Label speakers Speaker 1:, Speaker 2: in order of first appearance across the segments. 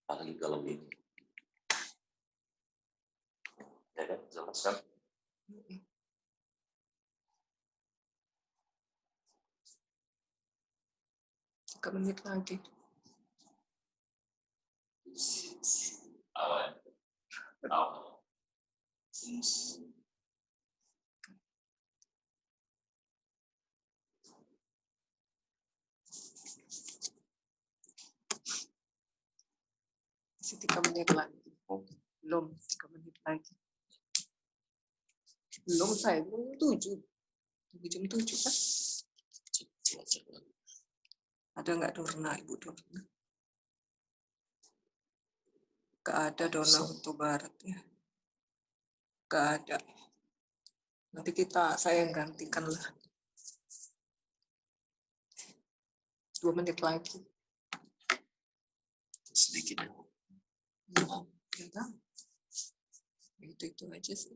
Speaker 1: Apalagi kalau ini. Ya kan, jelas kan?
Speaker 2: 3 menit lagi.
Speaker 1: Awal.
Speaker 2: Masih 3 menit lagi. Belum 3 menit lagi. Belum saya, belum 7. Jam 7 kan? Ada nggak Dorna, Ibu Dorna? Nggak ada Dorna untuk Barat ya. Nggak ada. Nanti saya yang gantikan lah. 2 menit lagi.
Speaker 1: Sedikit ya.
Speaker 2: Ya, itu aja sih.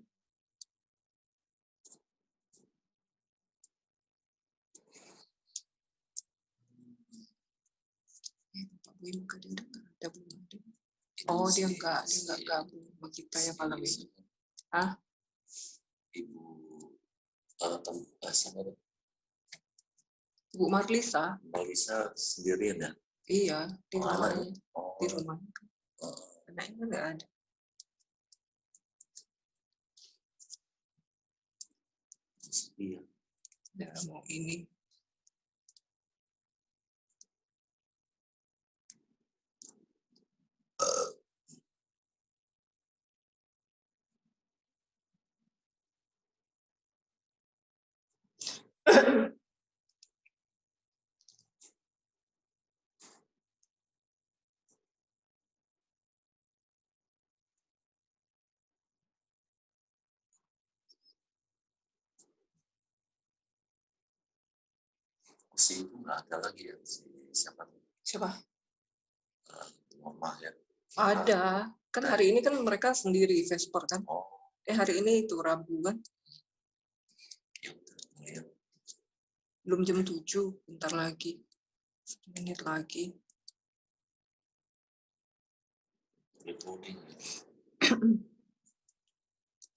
Speaker 2: Pak Boy muka dia udah nggak ada, belum ada. Oh, dia nggak gabung sama kita ya malam ini. Ah,
Speaker 1: Ibu
Speaker 2: Ibu Marlisa
Speaker 1: sendirian ya?
Speaker 2: Iya, di rumahnya.
Speaker 1: Oh.
Speaker 2: Di rumah. Anaknya nggak ada.
Speaker 1: Iya.
Speaker 2: Nggak mau ini.
Speaker 1: Si itu nggak ada lagi ya, siapa? Mama ya.
Speaker 2: Ada. Kan hari ini kan mereka sendiri Vesper kan.
Speaker 1: Oh.
Speaker 2: Hari ini itu Rabu kan.
Speaker 1: Ya.
Speaker 2: Belum jam 7, bentar lagi. 1 menit lagi.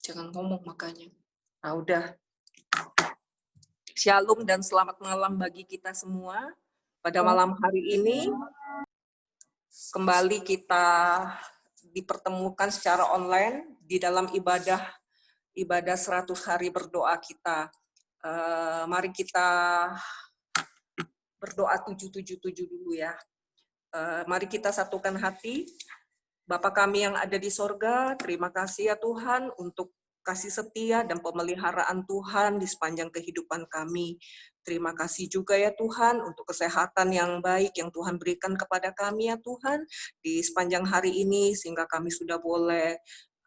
Speaker 2: Jangan ngomong makanya. Nah, udah. Shalom dan selamat malam bagi kita semua. Pada malam hari ini, kembali kita dipertemukan secara online di dalam ibadah 100 hari berdoa kita. Mari kita berdoa 777 dulu ya. Mari kita satukan hati. Bapa kami yang ada di sorga, terima kasih ya Tuhan untuk kasih setia dan pemeliharaan Tuhan di sepanjang kehidupan kami. Terima kasih juga ya Tuhan untuk kesehatan yang baik yang Tuhan berikan kepada kami ya Tuhan di sepanjang hari ini sehingga kami sudah boleh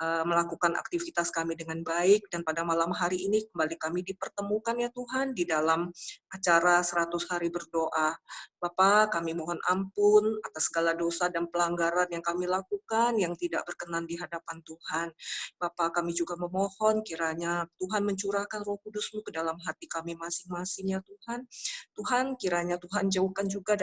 Speaker 2: melakukan aktivitas kami dengan baik, dan pada malam hari ini kembali kami dipertemukan ya Tuhan di dalam acara 100 hari berdoa. Bapa, kami mohon ampun atas segala dosa dan pelanggaran yang kami lakukan yang tidak berkenan di hadapan Tuhan. Bapa, kami juga memohon kiranya Tuhan mencurahkan Roh Kudus-Mu ke dalam hati kami masing-masing ya Tuhan. Tuhan, kiranya Tuhan jauhkan juga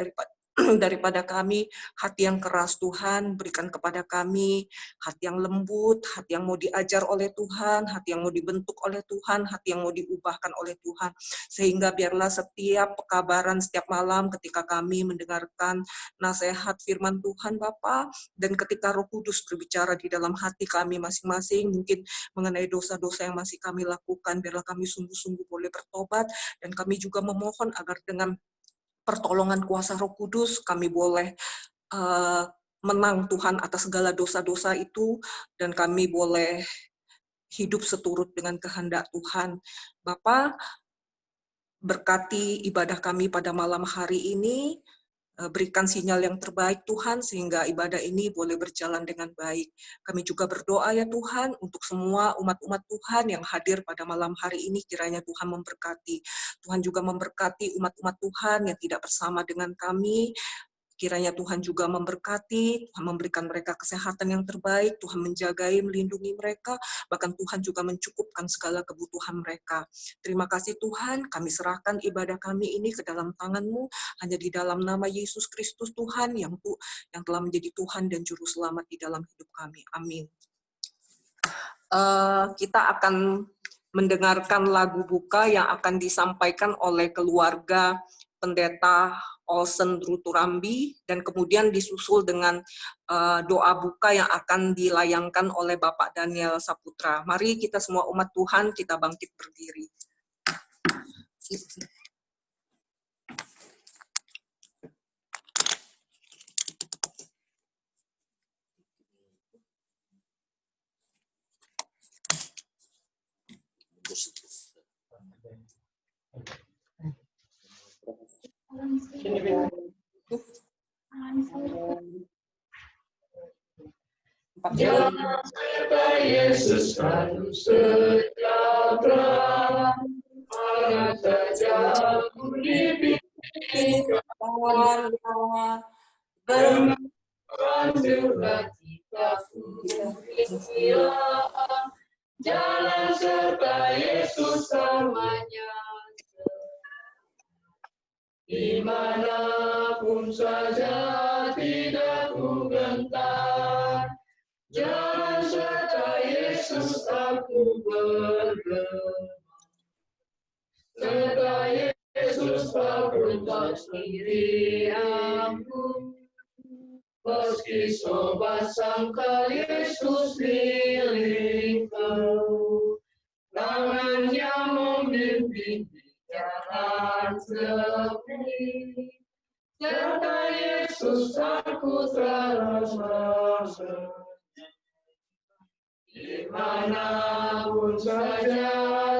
Speaker 2: daripada kami hati yang keras. Tuhan, berikan kepada kami hati yang lembut, hati yang mau diajar oleh Tuhan, hati yang mau dibentuk oleh Tuhan, hati yang mau diubahkan oleh Tuhan. Sehingga biarlah setiap pekabaran setiap malam ketika kami mendengarkan nasihat firman Tuhan Bapa, dan ketika Roh Kudus berbicara di dalam hati kami masing-masing, mungkin mengenai dosa-dosa yang masih kami lakukan, biarlah kami sungguh-sungguh boleh bertobat, dan kami juga memohon agar dengan pertolongan kuasa Roh Kudus kami boleh menang Tuhan atas segala dosa-dosa itu, dan kami boleh hidup seturut dengan kehendak Tuhan. Bapa, berkati ibadah kami pada malam hari ini, berikan sinyal yang terbaik Tuhan, sehingga ibadah ini boleh berjalan dengan baik. Kami juga berdoa ya Tuhan, untuk semua umat-umat Tuhan yang hadir pada malam hari ini, kiranya Tuhan memberkati. Tuhan juga memberkati umat-umat Tuhan yang tidak bersama dengan kami. Kiranya Tuhan juga memberkati, Tuhan memberikan mereka kesehatan yang terbaik, Tuhan menjagai, melindungi mereka, bahkan Tuhan juga mencukupkan segala kebutuhan mereka. Terima kasih Tuhan, kami serahkan ibadah kami ini ke dalam tangan-Mu, hanya di dalam nama Yesus Kristus Tuhan yang telah menjadi Tuhan dan Juru Selamat di dalam hidup kami. Amin. Kita akan mendengarkan lagu buka yang akan disampaikan oleh keluarga Pendeta Olsen Ruturambi, dan kemudian disusul dengan doa buka yang akan dilayangkan oleh Bapak Daniel Saputra. Mari kita semua umat Tuhan, kita bangkit berdiri.
Speaker 3: Jangan serta Yesus selalu sejahtera, mana saja aku dipilihkan, bermanfaat kita kemuliaan, jalan serta Yesus selamanya. Dimanapun saja tidak ku gentar, jalan serta Yesus aku bergema. Serta Yesus aku sendiri aku, meski sobat sangka Yesus milikku. Tangannya membimbing di jalan sepi, serta Yesus aku terasa. Dimanapun saja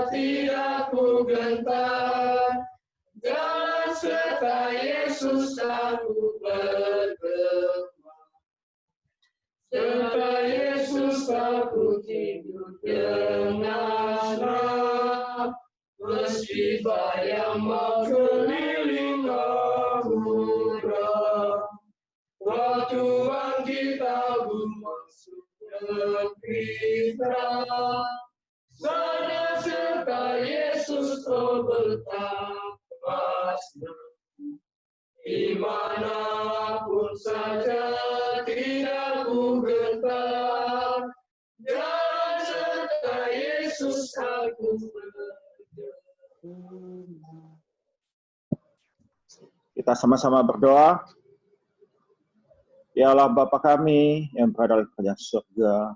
Speaker 3: tidak ku gentar, jalan serta Yesus aku bergema. Serta Yesus aku tidur dengan tenang, meski bayang mengelilingi murah. Waktu bangkit aku masuk kita, sana serta Yesus kau bertambah. Dimanapun saja tidak ku gentar, jalan serta Yesus aku bergema.
Speaker 4: Kita sama-sama berdoa. Ya Allah Bapa kami yang berada di kerajaan surga,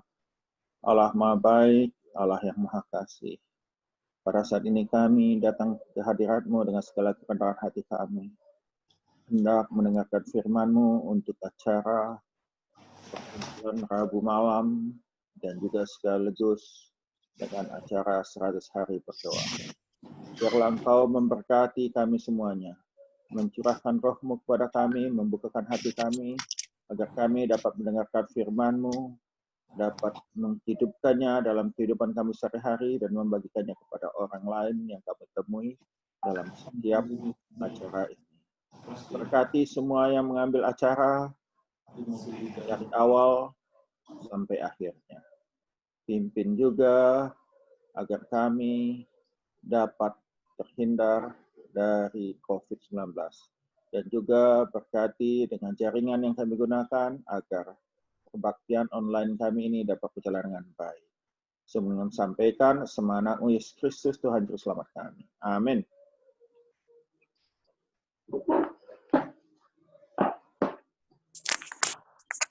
Speaker 4: Allah Maha Baik, Allah yang Maha Kasih. Pada saat ini kami datang ke hadirat-Mu dengan segala kerendahan hati kami, hendak mendengarkan firman-Mu untuk acara perkumpulan Rabu malam dan juga sekaligus dengan acara 100 hari berdoa. Biarlah Engkau memberkati kami semuanya, mencurahkan roh-Mu kepada kami, membukakan hati kami, agar kami dapat mendengarkan firman-Mu, dapat menghidupkannya dalam kehidupan kami sehari-hari dan membagikannya kepada orang lain yang kami temui dalam setiap acara ini. Berkati semua yang mengambil acara dari awal sampai akhirnya. Pimpin juga agar kami dapat terhindar dari COVID-19. Dan juga berkati dengan jaringan yang kami gunakan agar kebaktian online kami ini dapat berjalan dengan baik. Sebelum sampaikan semangat Yesus Kristus Tuhan Juru Selamat kami. Amin.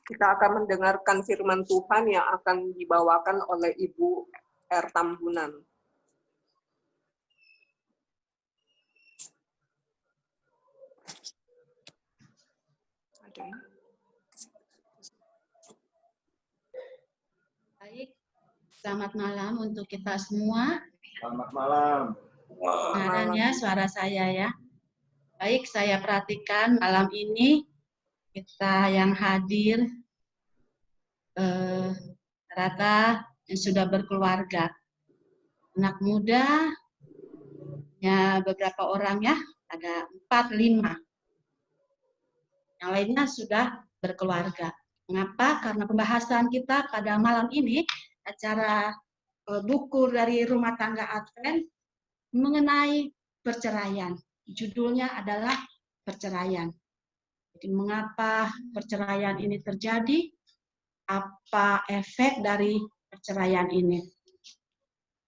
Speaker 2: Kita akan mendengarkan firman Tuhan yang akan dibawakan oleh Ibu R. Tambunan.
Speaker 5: Baik, selamat malam untuk kita semua.
Speaker 4: Selamat malam.
Speaker 5: Kedengaran ya suara saya ya. Baik, saya perhatikan malam ini kita yang hadir rata yang sudah berkeluarga. Anak muda, ya beberapa orang ya, ada 4-5. yang lainnya sudah berkeluarga. Mengapa? Karena pembahasan kita pada malam ini, acara buku dari Rumah Tangga Advent mengenai perceraian. Judulnya adalah perceraian. Jadi mengapa perceraian ini terjadi? Apa efek dari perceraian ini?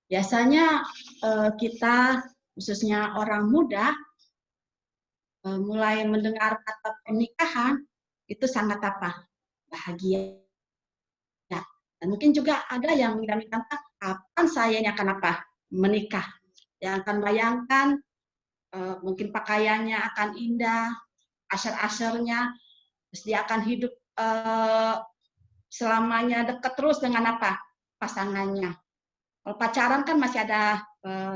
Speaker 5: Biasanya kita, khususnya orang muda, mulai mendengar kata pernikahan, itu sangat bahagia. Dan mungkin juga ada yang menginginkan, kapan saya ini akan menikah. Yang akan bayangkan, mungkin pakaiannya akan indah, asar-asarnya, terus dia akan hidup selamanya dekat terus dengan pasangannya. Kalau pacaran kan masih ada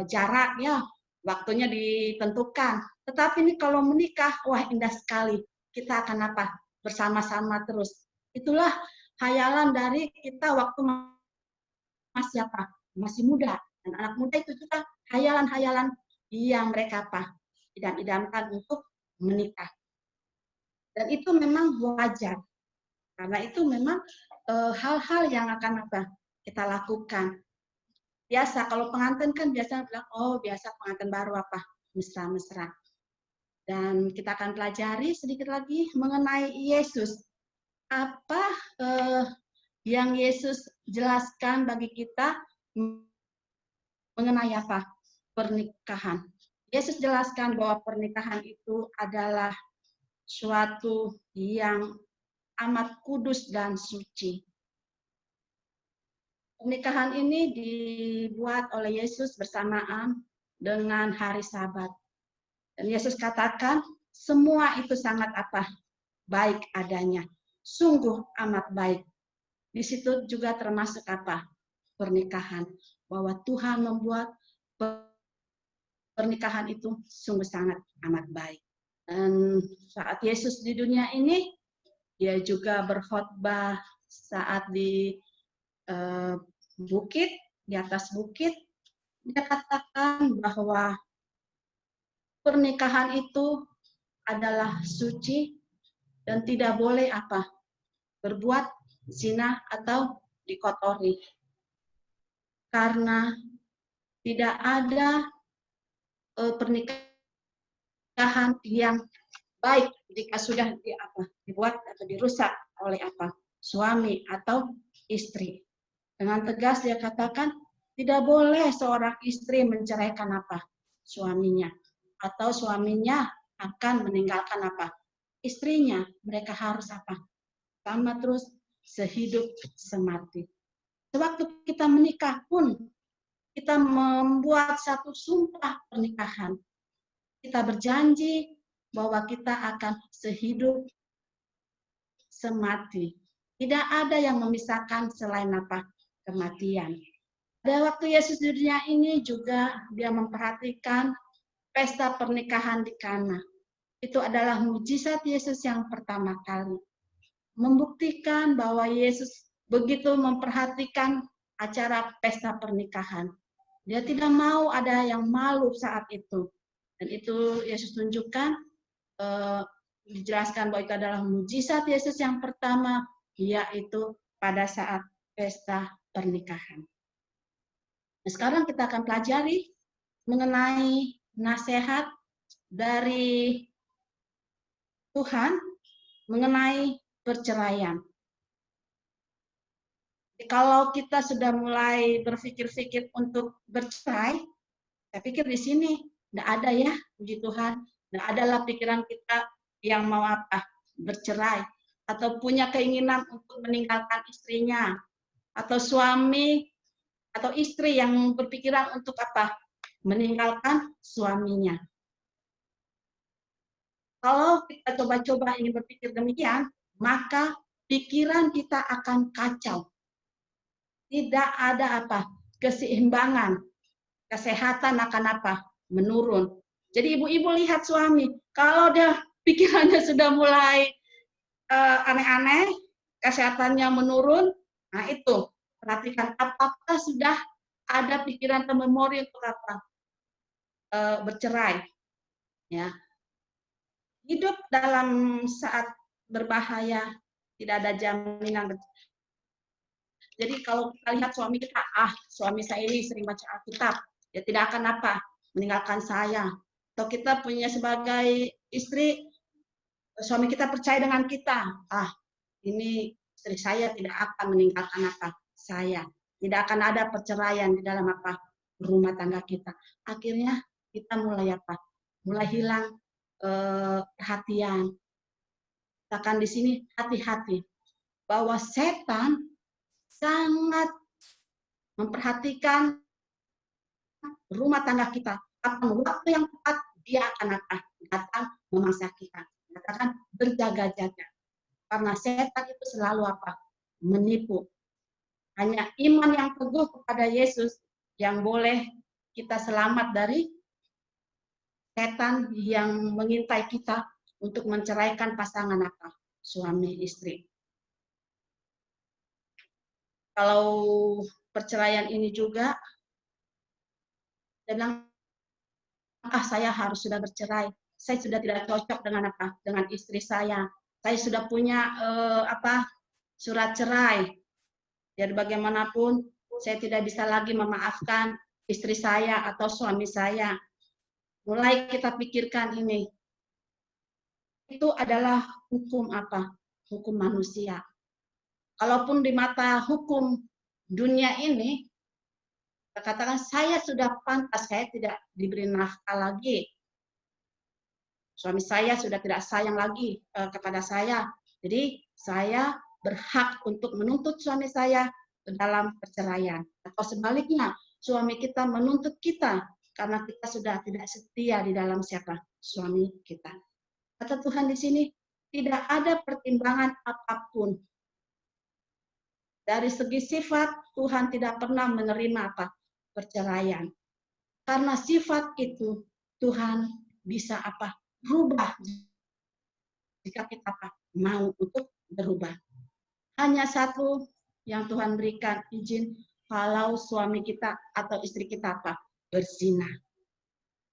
Speaker 5: jarak ya, waktunya ditentukan. Tetapi ini kalau menikah, wah indah sekali. Kita akan bersama-sama terus. Itulah hayalan dari kita waktu masih masih muda. Dan anak muda itu juga hayalan-hayalan yang mereka idam-idamkan untuk menikah. Dan itu memang wajar. Karena itu memang hal-hal yang akan kita lakukan. Biasa kalau pengantin kan biasa bilang, oh biasa pengantin baru mesra-mesra. Dan kita akan pelajari sedikit lagi mengenai Yesus. Apa yang Yesus jelaskan bagi kita mengenai pernikahan. Yesus jelaskan bahwa pernikahan itu adalah suatu yang amat kudus dan suci. Pernikahan ini dibuat oleh Yesus bersamaan dengan hari Sabat. Dan Yesus katakan, semua itu sangat baik adanya. Sungguh amat baik. Di situ juga termasuk pernikahan. Bahwa Tuhan membuat pernikahan itu sungguh sangat amat baik. Dan saat Yesus di dunia ini, dia juga berkhotbah saat di bukit, di atas bukit. Dia katakan bahwa pernikahan itu adalah suci dan tidak boleh berbuat zina atau dikotori. Karena tidak ada pernikahan yang baik jika sudah dibuat atau dirusak oleh suami atau istri. Dengan tegas dia katakan tidak boleh seorang istri menceraikan suaminya atau suaminya akan meninggalkan istrinya. Mereka harus sama terus sehidup semati. Sewaktu kita menikah pun kita membuat satu sumpah pernikahan. Kita berjanji bahwa kita akan sehidup semati. Tidak ada yang memisahkan selain kematian. Pada waktu Yesus di dunia ini juga dia memperhatikan pesta pernikahan di Kana. Itu adalah mujizat Yesus yang pertama kali. Membuktikan bahwa Yesus begitu memperhatikan acara pesta pernikahan. Dia tidak mau ada yang malu saat itu. Dan itu Yesus tunjukkan, dijelaskan bahwa itu adalah mujizat Yesus yang pertama, yaitu pada saat pesta pernikahan. Nah, sekarang kita akan pelajari mengenai nasihat dari Tuhan mengenai perceraian. Kalau kita sudah mulai berpikir-pikir untuk bercerai, saya pikir di sini tidak ada ya, puji Tuhan, tidak adalah pikiran kita yang mau bercerai atau punya keinginan untuk meninggalkan istrinya, atau suami atau istri yang berpikiran untuk meninggalkan suaminya. Kalau kita coba-coba ingin berpikir demikian, maka pikiran kita akan kacau. Tidak ada keseimbangan, kesehatan akan menurun. Jadi ibu-ibu lihat suami, kalau dia pikirannya sudah mulai aneh-aneh, kesehatannya menurun, nah itu perhatikan apakah sudah ada pikiran atau memori untuk bercerai. Ya. Hidup dalam saat berbahaya, tidak ada jaminan. Jadi kalau kita lihat suami kita, suami saya ini sering baca Alkitab, dia tidak akan meninggalkan saya. Atau kita punya sebagai istri, suami kita percaya dengan kita, ini istri saya tidak akan meninggalkan saya. Tidak akan ada perceraian di dalam rumah tangga kita. Akhirnya kita mulai mulai hilang perhatian. Katakan di sini hati-hati bahwa setan sangat memperhatikan rumah tangga kita. Kapan waktu yang tepat dia akan datang memangsa kita. Katakan berjaga-jaga. Karena setan itu selalu menipu. Hanya iman yang teguh kepada Yesus yang boleh kita selamat dari setan yang mengintai kita untuk menceraikan pasangan suami istri. Kalau perceraian ini juga, dia bilang, saya harus sudah bercerai. Saya sudah tidak cocok dengan dengan istri saya. Saya sudah punya surat cerai. Jadi bagaimanapun saya tidak bisa lagi memaafkan istri saya atau suami saya. Mulai kita pikirkan ini. Itu adalah hukum Hukum manusia. Kalaupun di mata hukum dunia ini, katakan saya sudah pantas, saya tidak diberi nafkah lagi. Suami saya sudah tidak sayang lagi kepada saya. Jadi saya berhak untuk menuntut suami saya ke dalam perceraian. Atau sebaliknya, suami kita menuntut kita karena kita sudah tidak setia di dalam suami kita. Kata Tuhan di sini, tidak ada pertimbangan apapun. Dari segi sifat, Tuhan tidak pernah menerima perceraian. Karena sifat itu Tuhan bisa berubah jika kita mau untuk berubah. Hanya satu yang Tuhan berikan izin kalau suami kita atau istri kita berzina.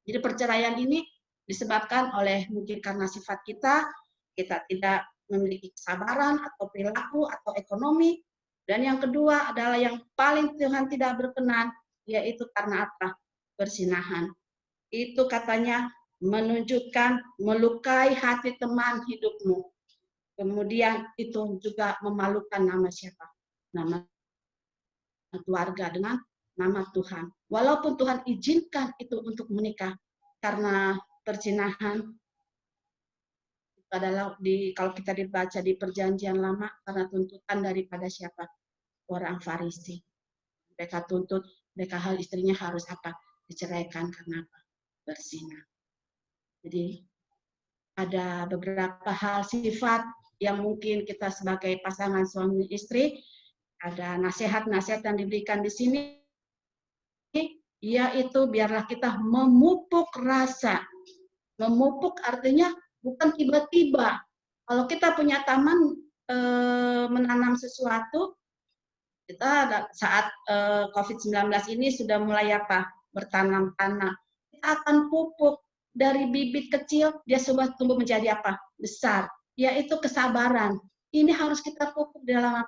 Speaker 5: Jadi perceraian ini disebabkan oleh mungkin karena sifat kita tidak memiliki kesabaran atau perilaku atau ekonomi. Dan yang kedua adalah yang paling Tuhan tidak berkenan, yaitu karena Perzinahan. Itu katanya menunjukkan melukai hati teman hidupmu. Kemudian itu juga memalukan nama siapa? Nama keluarga dengan nama Tuhan. Walaupun Tuhan izinkan itu untuk menikah, karena perzinahan itu adalah kalau kita dibaca di Perjanjian Lama karena tuntutan daripada siapa? Orang Farisi. Mereka tuntut, hal istrinya harus diceraikan karena berzina. Jadi ada beberapa hal sifat yang mungkin kita sebagai pasangan suami istri, ada nasihat-nasihat yang diberikan di sini, yaitu biarlah kita memupuk rasa. Memupuk artinya bukan tiba-tiba. Kalau kita punya taman menanam sesuatu, kita saat COVID-19 ini sudah mulai bertanam-tanam. Kita akan pupuk dari bibit kecil, dia sudah tumbuh menjadi besar. Yaitu kesabaran. Ini harus kita pupuk dalam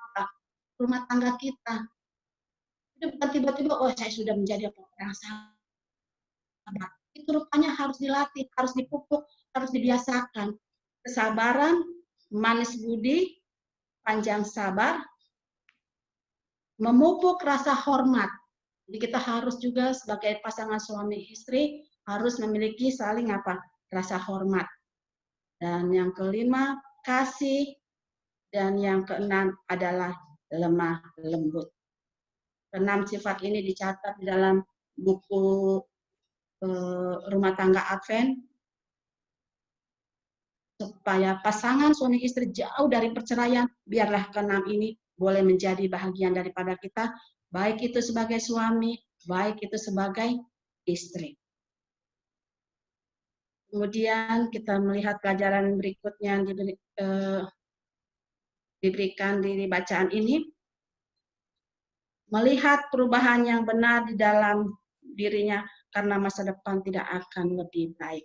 Speaker 5: rumah tangga kita. Itu bukan tiba-tiba, saya sudah menjadi orang sabar. Itu rupanya harus dilatih, harus dipupuk, harus dibiasakan. Kesabaran, manis budi, panjang sabar, memupuk rasa hormat. Jadi kita harus juga sebagai pasangan suami istri harus memiliki saling rasa hormat. Dan yang kelima, kasih. Dan yang keenam adalah lemah lembut. Keenam sifat ini dicatat di dalam buku Rumah Tangga Advent, supaya pasangan suami istri jauh dari perceraian, biarlah keenam ini boleh menjadi bahagian daripada kita, baik itu sebagai suami, baik itu sebagai istri. Kemudian kita melihat pelajaran berikutnya yang diberikan di bacaan ini, melihat perubahan yang benar di dalam dirinya karena masa depan tidak akan lebih baik.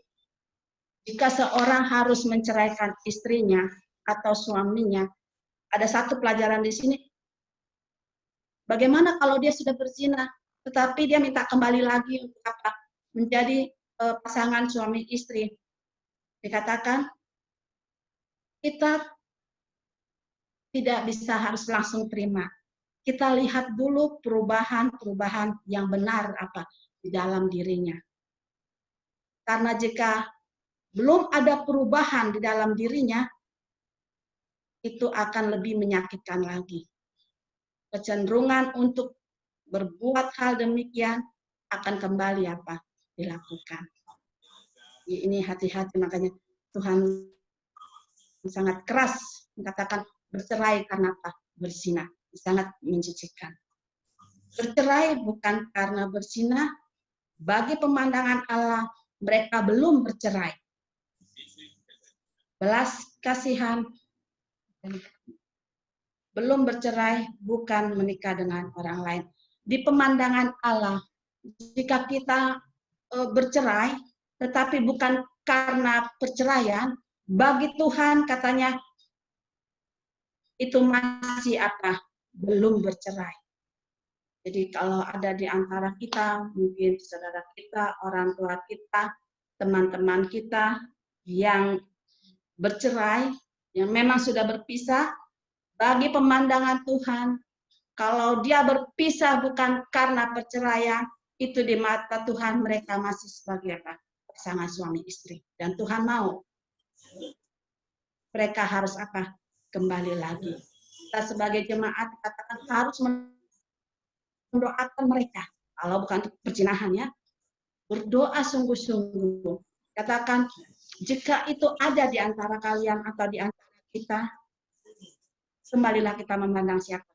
Speaker 5: Jika seorang harus menceraikan istrinya, atau suaminya. Ada satu pelajaran di sini. Bagaimana kalau dia sudah berzina, tetapi dia minta kembali lagi untuk apa? Menjadi pasangan suami istri. Dikatakan kita tidak bisa harus langsung terima. Kita lihat dulu perubahan-perubahan yang benar apa di dalam dirinya. Karena jika belum ada perubahan di dalam dirinya, itu akan lebih menyakitkan lagi. Kecenderungan untuk berbuat hal demikian akan kembali apa dilakukan. Ini hati-hati, makanya Tuhan sangat keras mengatakan bercerai karena apa? Berzina. Sangat menjijikkan. Bercerai bukan karena berzina, bagi pemandangan Allah mereka belum bercerai. Belas kasihan belum bercerai bukan menikah dengan orang lain. Di pemandangan Allah, jika kita bercerai, tetapi bukan karena perceraian, bagi Tuhan katanya itu masih apa? Belum bercerai. Jadi kalau ada di antara kita, mungkin saudara kita, orang tua kita, teman-teman kita yang bercerai, yang memang sudah berpisah, bagi pemandangan Tuhan, kalau dia berpisah bukan karena perceraian, itu di mata Tuhan mereka masih sebagai apa? Pasangan suami istri. Dan Tuhan mau mereka harus apa? Kembali lagi. Kita sebagai jemaat katakan harus mendoakan mereka. Kalau bukan untuk perzinahan ya, berdoa sungguh-sungguh. Katakan jika itu ada di antara kalian atau di antara kita, kembalilah kita memandang siapa?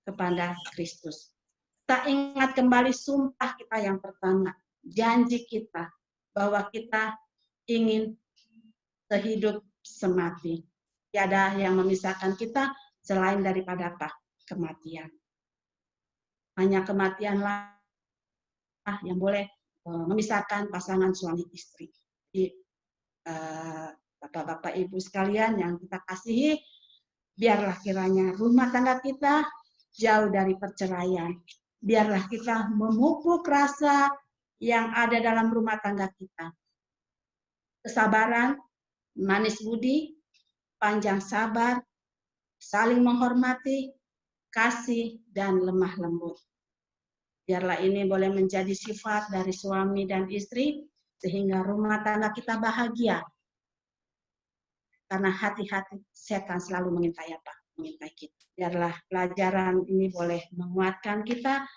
Speaker 5: Kepada Kristus. Kita ingat kembali sumpah kita yang pertama, janji kita bahwa kita ingin sehidup semati. Tiada yang memisahkan kita selain daripada apa? Kematian. Hanya kematianlah yang boleh memisahkan pasangan suami istri. Jadi, Bapak-bapak Ibu sekalian yang kita kasihi, biarlah kiranya rumah tangga kita jauh dari perceraian. Biarlah kita memupuk rasa yang ada dalam rumah tangga kita. Kesabaran, manis budi, panjang sabar, saling menghormati, kasih, dan lemah lembut. Biarlah ini boleh menjadi sifat dari suami dan istri, sehingga rumah tangga kita bahagia. Karena hati-hati setan selalu mengintai apa? Mengintai kita. Biarlah pelajaran ini boleh menguatkan kita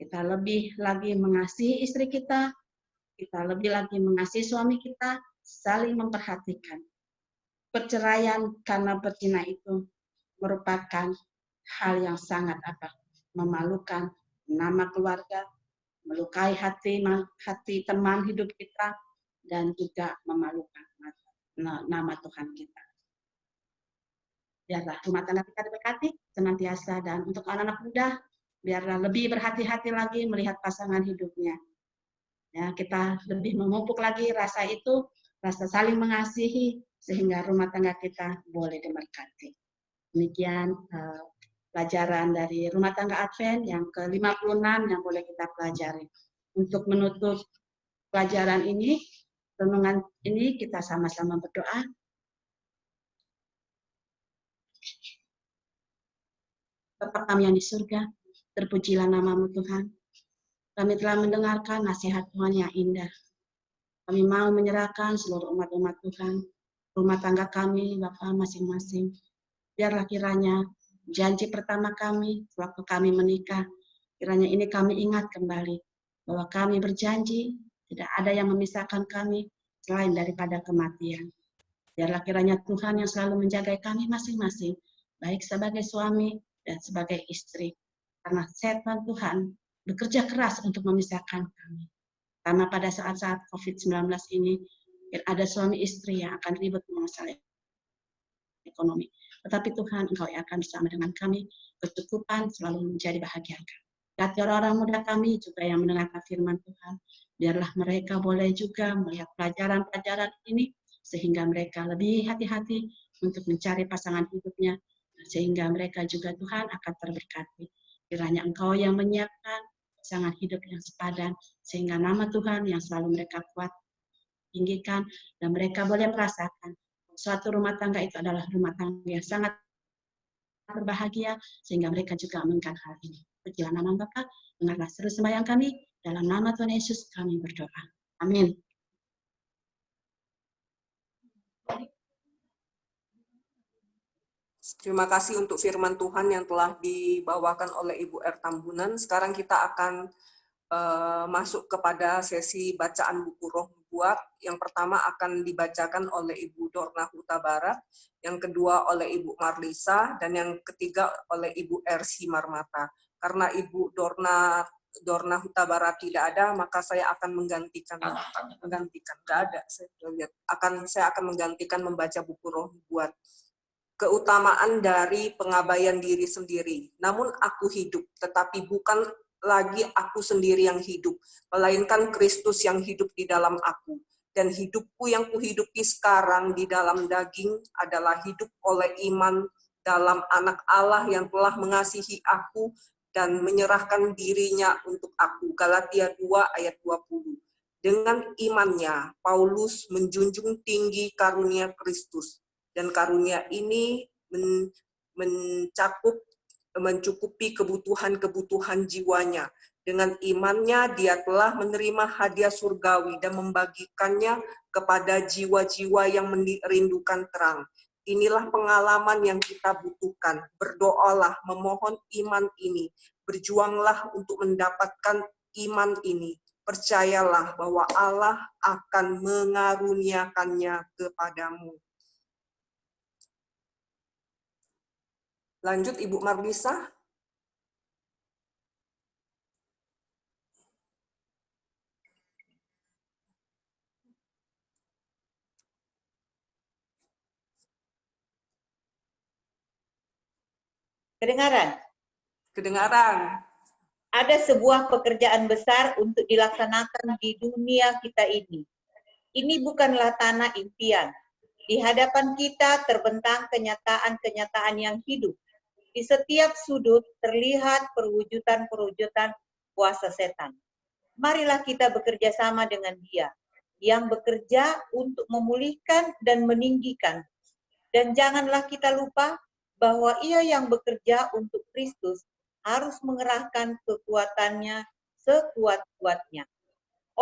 Speaker 5: lebih lagi mengasihi istri kita lebih lagi mengasihi suami kita, saling memperhatikan. Perceraian karena berzina itu merupakan hal yang sangat apa? Memalukan nama keluarga, melukai hati teman hidup kita, dan juga memalukan nama Tuhan kita. Biarlah rumah tangga kita diberkati senantiasa, dan untuk anak-anak muda, biarlah lebih berhati-hati lagi melihat pasangan hidupnya. Ya, kita lebih memupuk lagi rasa itu, rasa saling mengasihi, sehingga rumah tangga kita boleh diberkati. Demikian pelajaran dari rumah tangga Advent yang ke-56 yang boleh kita pelajari. Untuk menutup pelajaran ini, renungan ini kita sama-sama berdoa. Bapa kami yang di surga, terpujilah nama-Mu Tuhan. Kami telah mendengarkan nasihat Tuhan yang indah. Kami mau menyerahkan seluruh umat-umat Tuhan, rumah tangga kami, Bapa masing-masing. Biarlah kiranya janji pertama kami, waktu kami menikah, kiranya ini kami ingat kembali, bahwa kami berjanji, tidak ada yang memisahkan kami, selain daripada kematian. Biarlah kiranya Tuhan yang selalu menjaga kami masing-masing, baik sebagai suami dan sebagai istri. Karena setan Tuhan bekerja keras untuk memisahkan kami. Karena pada saat-saat COVID-19 ini, ada suami istri yang akan ribut masalah ekonomi. Tetapi Tuhan, Engkau yang akan bersama dengan kami, kecukupan selalu menjadi bahagia kami. Berkati orang-orang muda kami juga yang mendengarkan firman Tuhan, biarlah mereka boleh juga melihat pelajaran-pelajaran ini, sehingga mereka lebih hati-hati untuk mencari pasangan hidupnya, sehingga mereka juga Tuhan akan terberkati. Kiranya Engkau yang menyiapkan pasangan hidup yang sepadan, sehingga nama Tuhan yang selalu mereka kuat tinggikan, dan mereka boleh merasakan suatu rumah tangga itu adalah rumah tangga yang sangat berbahagia, sehingga mereka juga menginginkan hal ini. Pujilah nama Bapa, dengarlah seru sembahyang kami, dalam nama Tuhan Yesus kami berdoa. Amin.
Speaker 2: Terima kasih untuk firman Tuhan yang telah dibawakan oleh Ibu R. Tambunan. Sekarang kita akan masuk kepada sesi bacaan buku Roh Nubuat. Yang pertama akan dibacakan oleh Ibu Dorna Huta Barat, yang kedua oleh Ibu Marlisa, dan yang ketiga oleh Ibu R. Simarmata. Karena Ibu Dorna Huta Barat tidak ada, maka saya akan menggantikan. Tidak ada, saya akan menggantikan membaca buku Roh Nubuat. Keutamaan dari pengabaian diri sendiri. Namun aku hidup, tetapi bukan lagi aku sendiri yang hidup, melainkan Kristus yang hidup di dalam aku. Dan hidupku yang kuhidupi sekarang di dalam daging adalah hidup oleh iman dalam Anak Allah yang telah mengasihi aku dan menyerahkan dirinya untuk aku. Galatia 2 ayat 20. Dengan imannya, Paulus menjunjung tinggi karunia Kristus. Dan karunia ini mencukupi kebutuhan-kebutuhan jiwanya. Dengan imannya, dia telah menerima hadiah surgawi dan membagikannya kepada jiwa-jiwa yang merindukan terang. Inilah pengalaman yang kita butuhkan. Berdoalah, memohon iman ini. Berjuanglah untuk mendapatkan iman ini. Percayalah bahwa Allah akan mengaruniakannya kepadamu. Lanjut Ibu Marlisa.
Speaker 6: Kedengaran?
Speaker 2: Kedengaran.
Speaker 6: Ada sebuah pekerjaan besar untuk dilaksanakan di dunia kita ini. Ini bukanlah tanah impian. Di hadapan kita terbentang kenyataan-kenyataan yang hidup. Di setiap sudut terlihat perwujudan-perwujudan kuasa setan. Marilah kita bekerja sama dengan Dia, yang bekerja untuk memulihkan dan meninggikan. Dan janganlah kita lupa bahwa Ia yang bekerja untuk Kristus harus mengerahkan kekuatannya sekuat-kuatnya.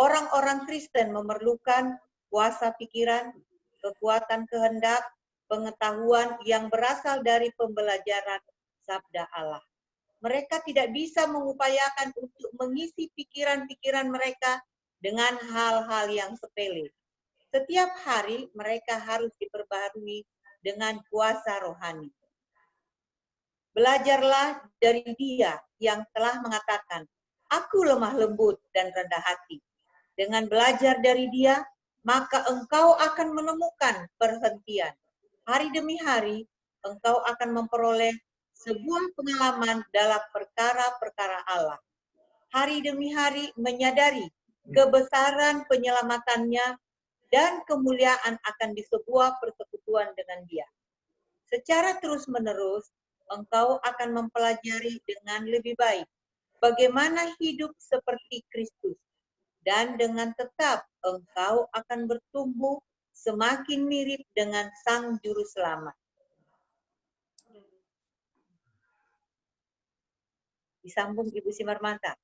Speaker 6: Orang-orang Kristen memerlukan kuasa pikiran, kekuatan kehendak, pengetahuan yang berasal dari pembelajaran Sabda Allah. Mereka tidak bisa mengupayakan untuk mengisi pikiran-pikiran mereka dengan hal-hal yang sepele. Setiap hari mereka harus diperbaharui dengan kuasa rohani. Belajarlah dari Dia yang telah mengatakan, "Aku lemah lembut dan rendah hati." Dengan belajar dari Dia, maka engkau akan menemukan perhentian. Hari demi hari, engkau akan memperoleh sebuah pengalaman dalam perkara-perkara Allah. Hari demi hari menyadari kebesaran penyelamatannya dan kemuliaan akan di sebuah persekutuan dengan Dia. Secara terus-menerus, engkau akan mempelajari dengan lebih baik bagaimana hidup seperti Kristus. Dan dengan tetap engkau akan bertumbuh semakin mirip dengan Sang Juru Selamat. Disambung Ibu Simarmata.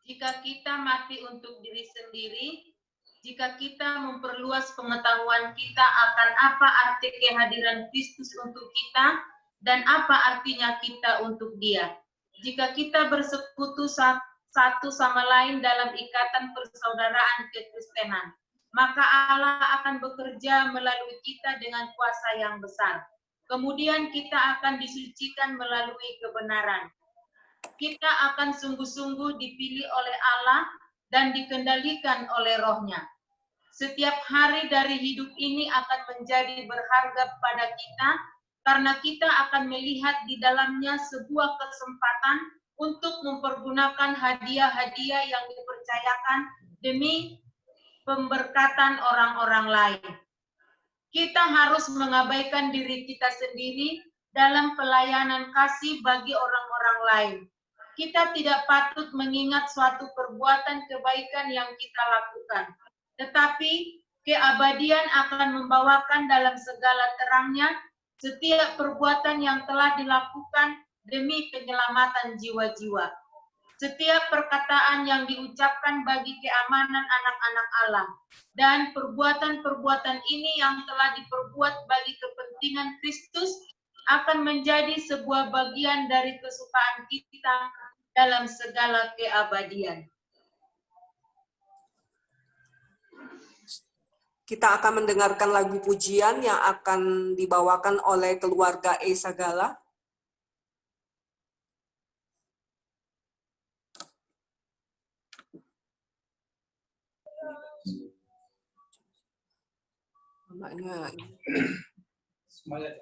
Speaker 7: Jika kita mati untuk diri sendiri, jika kita memperluas pengetahuan kita akan apa arti kehadiran Kristus untuk kita dan apa artinya kita untuk Dia. Jika kita bersekutu satu sama lain dalam ikatan persaudaraan kekristenan, maka Allah akan bekerja melalui kita dengan kuasa yang besar. Kemudian kita akan disucikan melalui kebenaran. Kita akan sungguh-sungguh dipilih oleh Allah dan dikendalikan oleh Roh-Nya. Setiap hari dari hidup ini akan menjadi berharga pada kita karena kita akan melihat di dalamnya sebuah kesempatan untuk mempergunakan hadiah-hadiah yang dipercayakan demi pemberkatan orang-orang lain. Kita harus mengabaikan diri kita sendiri dalam pelayanan kasih bagi orang-orang lain. Kita tidak patut mengingat suatu perbuatan kebaikan yang kita lakukan, tetapi keabadian akan membawakan dalam segala terangnya setiap perbuatan yang telah dilakukan demi penyelamatan jiwa-jiwa. Setiap perkataan yang diucapkan bagi keamanan anak-anak Allah, dan perbuatan-perbuatan ini yang telah diperbuat bagi kepentingan Kristus akan menjadi sebuah bagian dari kesukaan kita dalam segala keabadian.
Speaker 2: Kita akan mendengarkan lagu pujian yang akan dibawakan oleh keluarga E Sagala. Maknya
Speaker 3: Semuanya.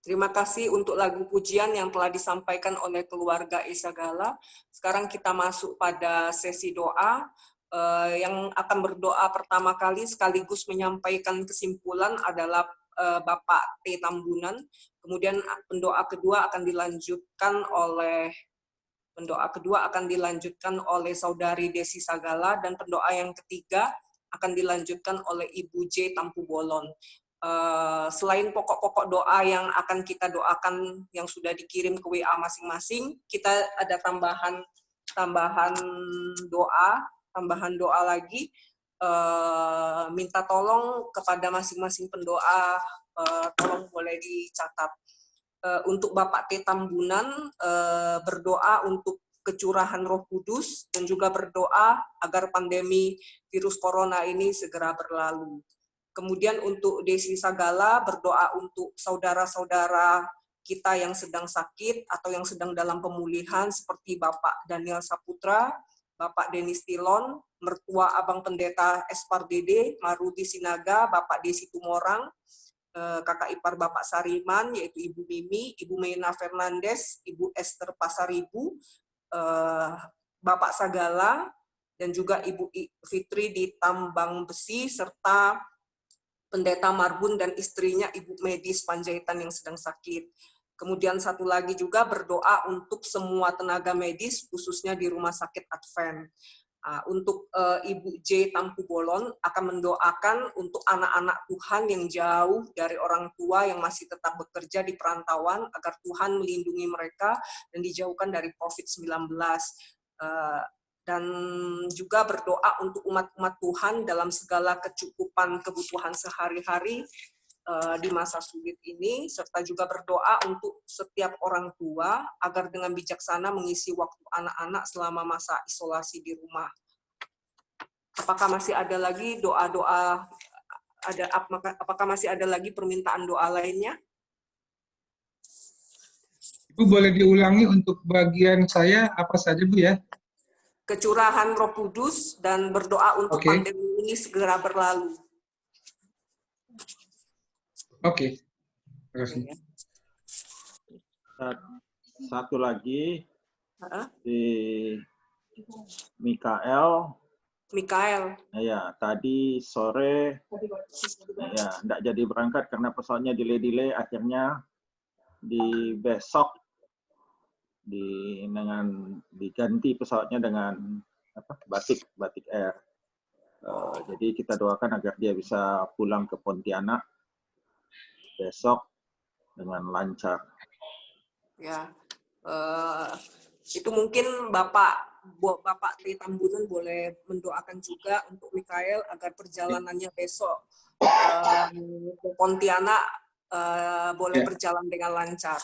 Speaker 2: Terima kasih untuk lagu pujian yang telah disampaikan oleh keluarga E Sagala. Sekarang kita masuk pada sesi doa. Yang akan berdoa pertama kali sekaligus menyampaikan kesimpulan adalah Bapak T. Tambunan. Kemudian pendoa kedua akan dilanjutkan oleh Saudari Desi Sagala, dan pendoa yang ketiga akan dilanjutkan oleh Ibu J. Tampu Bolon. Selain pokok-pokok doa yang akan kita doakan yang sudah dikirim ke WA masing-masing, kita ada tambahan doa lagi. Minta tolong kepada masing-masing pendoa, tolong boleh dicatat. Untuk Bapak T. Tambunan, berdoa untuk kecurahan Roh Kudus dan juga berdoa agar pandemi virus corona ini segera berlalu. Kemudian untuk Desi Sagala, berdoa untuk saudara-saudara kita yang sedang sakit atau yang sedang dalam pemulihan seperti Bapak Daniel Saputra, Bapak Denis Tilon, mertua Abang Pendeta Espardede, Marudi Sinaga, Bapak Desi Tumorang, kakak ipar Bapak Sariman, yaitu Ibu Mimi, Ibu Mena Fernandes, Ibu Esther Pasaribu, Bapak Sagala, dan juga Ibu Fitri di Tambang Besi, serta Pendeta Marbun dan istrinya Ibu Medis Panjaitan yang sedang sakit. Kemudian satu lagi juga berdoa untuk semua tenaga medis, khususnya di Rumah Sakit Advent. Untuk Ibu J. Tampu Bolon akan mendoakan untuk anak-anak Tuhan yang jauh dari orang tua yang masih tetap bekerja di perantauan, agar Tuhan melindungi mereka dan dijauhkan dari COVID-19. Dan juga berdoa untuk umat-umat Tuhan dalam segala kecukupan kebutuhan sehari-hari di masa sulit ini, serta juga berdoa untuk setiap orang tua agar dengan bijaksana mengisi waktu anak-anak selama masa isolasi di rumah. Apakah masih ada lagi doa-doa, apakah masih ada lagi permintaan doa lainnya?
Speaker 3: Ibu boleh diulangi untuk bagian saya apa saja, Bu, ya?
Speaker 2: Kecurahan Roh Kudus dan berdoa untuk pandemi ini segera berlalu.
Speaker 3: Oke. Terima kasih.
Speaker 4: Satu lagi di Mikael. Ya, tadi sore ya enggak jadi berangkat karena pesawatnya delay, akhirnya di besok diganti pesawatnya dengan Batik Air. Jadi kita doakan agar dia bisa pulang ke Pontianak besok dengan lancar.
Speaker 2: Ya, itu mungkin Bapak Tri Tambunan boleh mendoakan juga untuk Mikael agar perjalanannya besok ke Pontianak boleh berjalan dengan lancar.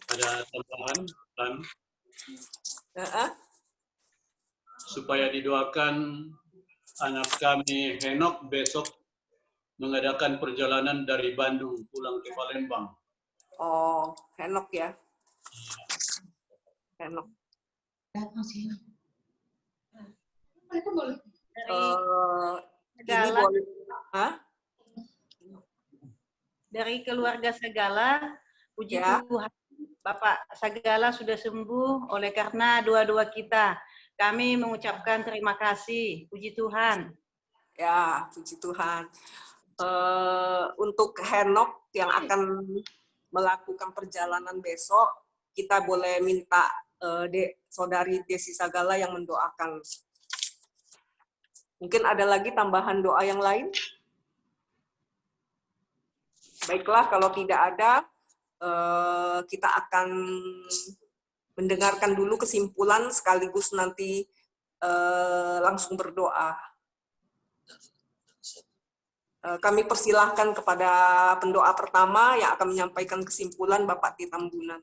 Speaker 8: Ada tambahan, supaya didoakan anak kami Henok besok mengadakan perjalanan dari Bandung pulang ke Palembang.
Speaker 2: Oh, Henok ya. Henok.
Speaker 9: Dari keluarga Sagala, puji Tuhan, Bapak Sagala sudah sembuh oleh karena doa-doa kita. Kami mengucapkan terima kasih, puji Tuhan.
Speaker 2: Ya, puji Tuhan. Untuk Henok yang akan melakukan perjalanan besok, kita boleh minta Saudari Desi Sagala yang mendoakan. Mungkin ada lagi tambahan doa yang lain? Baiklah, kalau tidak ada, kita akan mendengarkan dulu kesimpulan sekaligus nanti langsung berdoa. Kami persilahkan kepada pendoa pertama yang akan menyampaikan kesimpulan, Bapak Tri Tambunan.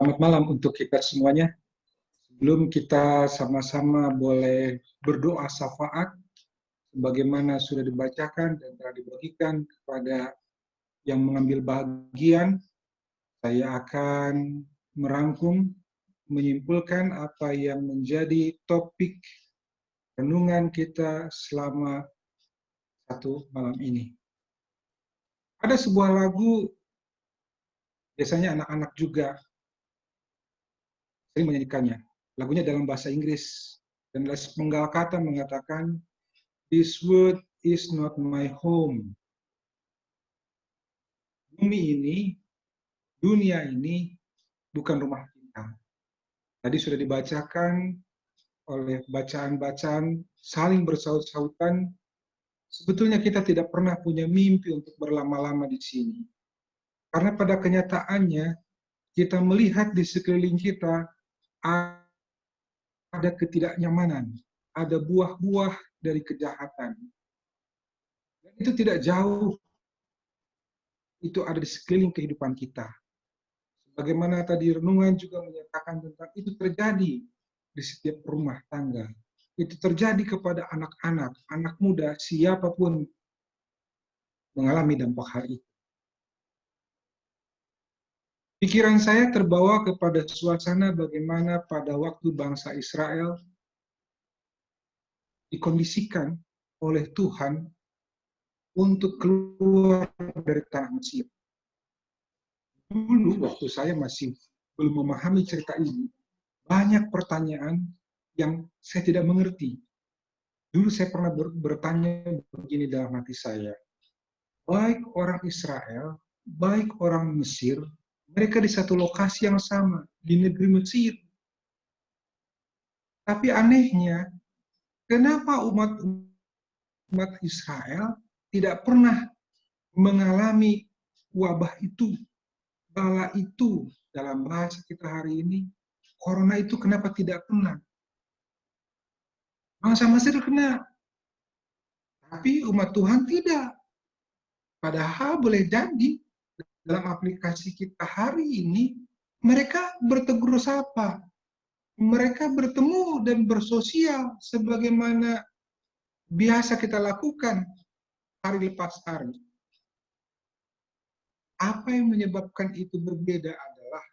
Speaker 3: Selamat malam untuk kita semuanya. Sebelum kita sama-sama boleh berdoa syafaat, sebagaimana sudah dibacakan dan telah dibagikan kepada yang mengambil bagian, saya akan merangkum, menyimpulkan apa yang menjadi topik renungan kita selama satu malam ini. Ada sebuah lagu, biasanya anak-anak juga sering menyanyikannya. Lagunya dalam bahasa Inggris, dan sepenggal kata mengatakan, "This world is not my home." Bumi ini, dunia ini bukan rumah kita. Tadi sudah dibacakan oleh bacaan-bacaan saling bersaut-sautan. Sebetulnya kita tidak pernah punya mimpi untuk berlama-lama di sini. Karena pada kenyataannya, kita melihat di sekeliling kita ada ketidaknyamanan, ada buah-buah dari kejahatan. Dan itu tidak jauh, itu ada di sekeliling kehidupan kita. Bagaimana tadi renungan juga menyatakan tentang itu terjadi di setiap rumah tangga. Itu terjadi kepada anak-anak, anak muda, siapapun mengalami dampak hal itu. Pikiran saya terbawa kepada suasana bagaimana pada waktu bangsa Israel dikondisikan oleh Tuhan untuk keluar dari tanah Mesir. dulu waktu saya masih belum memahami cerita ini, banyak pertanyaan yang saya tidak mengerti. Dulu saya pernah bertanya begini dalam hati saya, baik orang Israel, baik orang Mesir, mereka di satu lokasi yang sama, di negeri Mesir. Tapi anehnya, kenapa umat Israel tidak pernah mengalami wabah itu, bala itu, dalam bahasa kita hari ini, corona itu kenapa tidak kena? Bangsa Mesir kena, tapi umat Tuhan tidak. Padahal boleh jadi dalam aplikasi kita hari ini, mereka bertegur sapa. Mereka bertemu dan bersosial sebagaimana biasa kita lakukan hari lepas hari. Apa yang menyebabkan itu berbeda adalah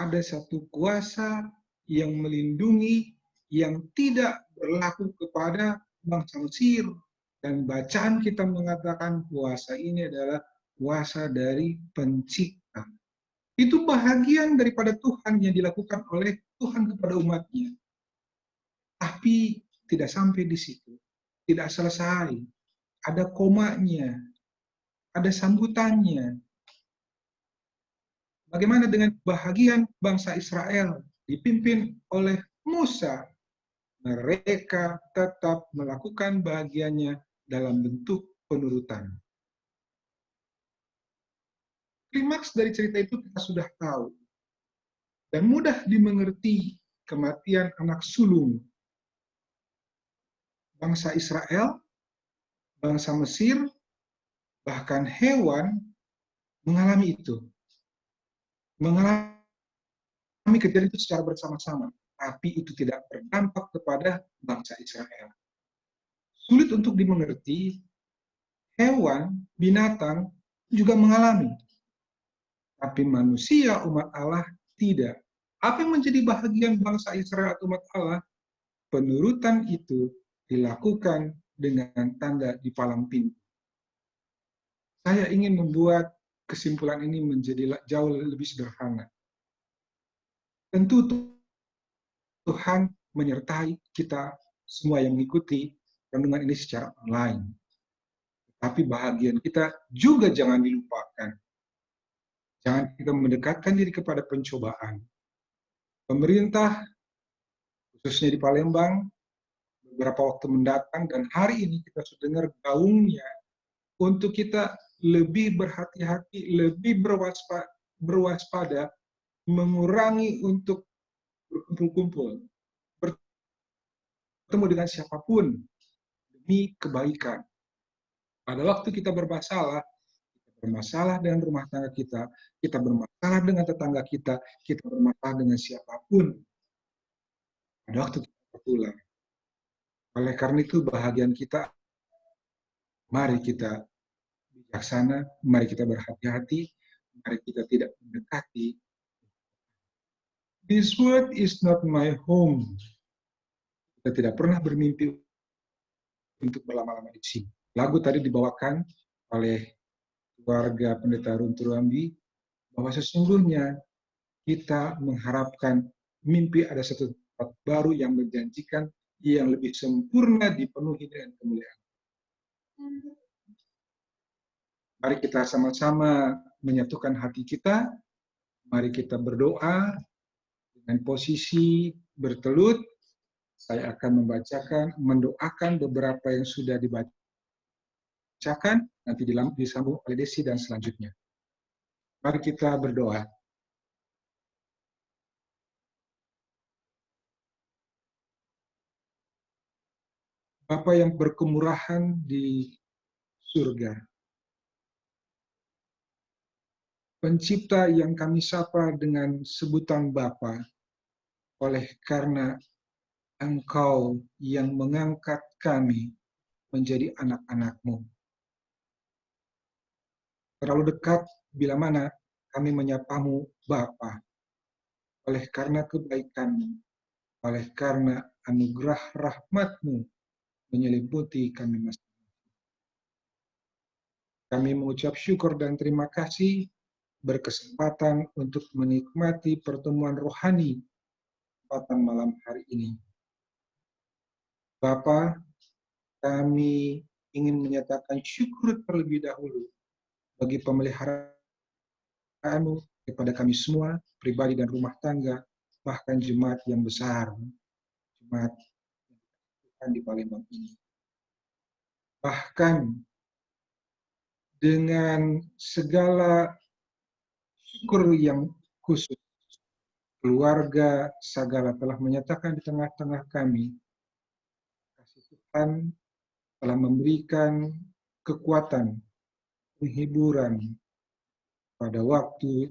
Speaker 3: ada satu kuasa yang melindungi, yang tidak berlaku kepada bangsa Mesir. Dan bacaan kita mengatakan kuasa ini adalah kuasa dari pencipta. Itu bahagian daripada Tuhan yang dilakukan oleh Tuhan kepada umatnya. Tapi tidak sampai di situ. Tidak selesai. Ada komanya. Ada sambutannya. Bagaimana dengan bahagian bangsa Israel dipimpin oleh Musa? Mereka tetap melakukan bahagiannya dalam bentuk penurutan. Klimaks dari cerita itu kita sudah tahu. Dan mudah dimengerti kematian anak sulung bangsa Israel, bangsa Mesir, bahkan hewan mengalami itu. Mengalami kejadian itu secara bersama-sama. Tapi itu tidak berdampak kepada bangsa Israel. Sulit untuk dimengerti, hewan, binatang juga mengalami. Tapi manusia, umat Allah, tidak. Apa yang menjadi bahagian bangsa Israel atau umat Allah? Penurutan itu dilakukan dengan tanda di palang pintu. Saya ingin membuat kesimpulan ini menjadi jauh lebih sederhana. Tentu Tuhan menyertai kita semua yang mengikuti renungan ini secara online. Tapi bahagian kita juga jangan dilupakan. Jangan kita mendekatkan diri kepada pencobaan. Pemerintah, khususnya di Palembang, beberapa waktu mendatang, dan hari ini kita sudah dengar gaungnya, untuk kita lebih berhati-hati, lebih berwaspada, mengurangi untuk berkumpul-kumpul, bertemu dengan siapapun, demi kebaikan. Pada waktu kita bermasalah dengan rumah tangga kita bermasalah dengan tetangga kita bermasalah dengan siapapun. Pada waktu kita berpulang. Oleh karena itu bahagian kita, mari kita bijaksana, mari kita berhati-hati, mari kita tidak mendekati. This world is not my home. Kita tidak pernah bermimpi untuk berlama-lama di sini. Lagu tadi dibawakan oleh keluarga Pendeta Runtur Rambi, bahwa sesungguhnya kita mengharapkan mimpi ada satu tempat baru yang menjanjikan, yang lebih sempurna dipenuhi dengan kemuliaan. Mari kita sama-sama menyatukan hati kita, mari kita berdoa dengan posisi bertelut. Saya akan mendoakan beberapa yang sudah dibacakan, nanti disambung oleh Desi dan selanjutnya. Mari kita berdoa. Bapa yang berkemurahan di surga, Pencipta yang kami sapa dengan sebutan Bapa, oleh karena Engkau yang mengangkat kami menjadi anak-anak-Mu. Terlalu dekat bila mana kami menyapamu Bapa, oleh karena kebaikan-Mu, oleh karena anugerah rahmat-Mu menyelimuti kami masing-masing. Kami mengucap syukur dan terima kasih berkesempatan untuk menikmati pertemuan rohani kesempatan malam hari ini. Bapa, kami ingin menyatakan syukur terlebih dahulu bagi pemeliharaanmu kepada kami semua, pribadi dan rumah tangga, bahkan jemaat yang besar, jemaat yang di Palembang ini. Bahkan dengan segala syukur yang khusus, keluarga Sagala telah menyatakan di tengah-tengah kami, kasih Tuhan telah memberikan kekuatan, penghiburan pada waktu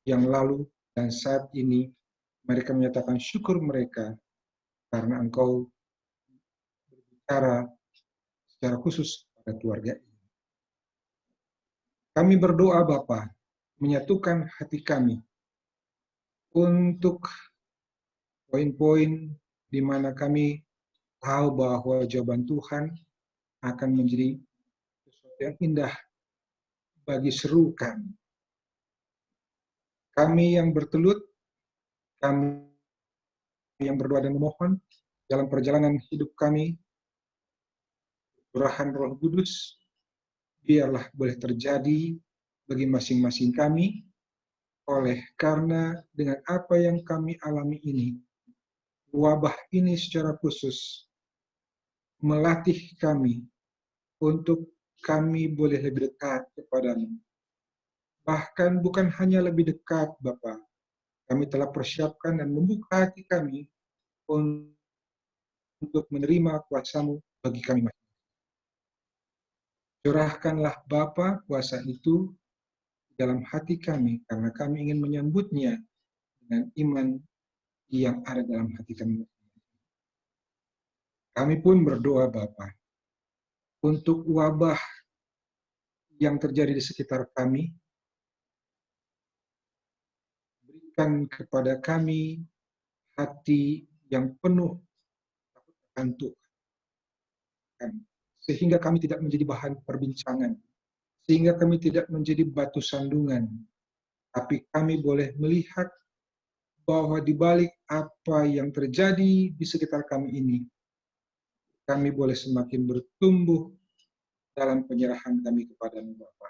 Speaker 3: yang lalu dan saat ini mereka menyatakan syukur mereka karena Engkau berbicara secara khusus pada keluarga ini. Kami berdoa Bapa, menyatukan hati kami untuk poin-poin di mana kami tahu bahwa jawaban Tuhan akan menjadi sesuatu yang indah bagi seru kami. Kami yang bertelut, kami yang berdoa dan memohon dalam perjalanan hidup kami, curahan Roh Kudus, biarlah boleh terjadi bagi masing-masing kami, oleh karena dengan apa yang kami alami ini, wabah ini secara khusus melatih kami untuk kami boleh lebih dekat kepadamu. Bahkan bukan hanya lebih dekat, Bapa, kami telah persiapkan dan membuka hati kami untuk menerima kuasa-Mu bagi kami. Curahkanlah Bapa kuasa itu dalam hati kami, karena kami ingin menyambutnya dengan iman yang ada dalam hati kami. Kami pun berdoa Bapa, untuk wabah yang terjadi di sekitar kami, berikan kepada kami hati yang penuh akan Tuhan, sehingga kami tidak menjadi bahan perbincangan, sehingga kami tidak menjadi batu sandungan, tapi kami boleh melihat bahwa di balik apa yang terjadi di sekitar kami ini, kami boleh semakin bertumbuh dalam penyerahan kami kepada-Mu Bapa.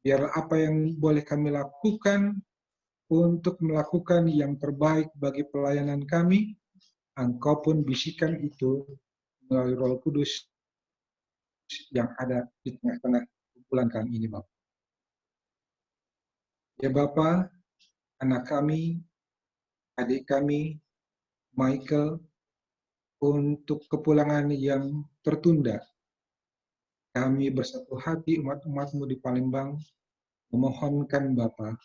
Speaker 3: Biar apa yang boleh kami lakukan untuk melakukan yang terbaik bagi pelayanan kami, Engkau pun bisikan itu melalui Roh Kudus yang ada di tengah-tengah kumpulan kami ini, Bapak. Ya Bapak, anak kami, adik kami, Michael, untuk kepulangan yang tertunda, kami bersatu hati umat-umat-Mu di Palembang memohonkan Bapak,